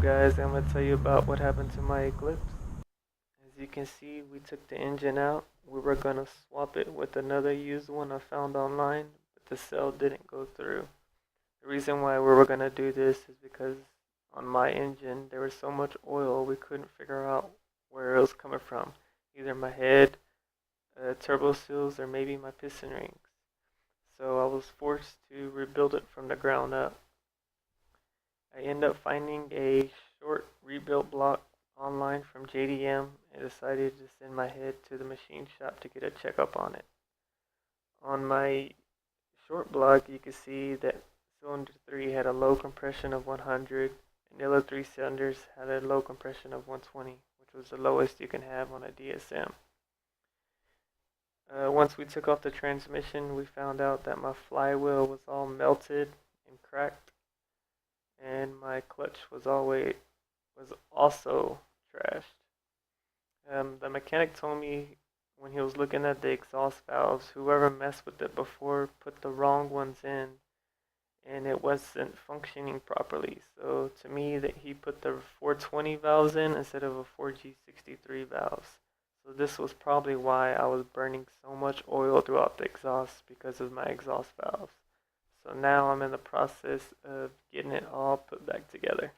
Guys? I'm going to tell you about what happened to my Eclipse. As you can see, we took the engine out. We were going to swap it with another used one I found online, but the sale didn't go through. The reason why we were going to do this is because on my engine there was so much oil we couldn't figure out where it was coming from. Either my head, turbo seals, or maybe my piston rings. So I was forced to rebuild it from the ground up. I ended up finding a short rebuilt block online from JDM and decided to send my head to the machine shop to get a checkup on it. On my short block, you can see that cylinder 3 had a low compression of 100, and the other three cylinders had a low compression of 120, which was the lowest you can have on a DSM. Once we took off the transmission, we found out that my flywheel was all melted and cracked, and my clutch was also trashed. The mechanic told me when he was looking at the exhaust valves, whoever messed with it before put the wrong ones in, and it wasn't functioning properly. So to me, that he put the 420 valves in instead of a 4G63 valves. So this was probably why I was burning so much oil throughout the exhaust, because of my exhaust valves. So now I'm in the process of getting it all put back together.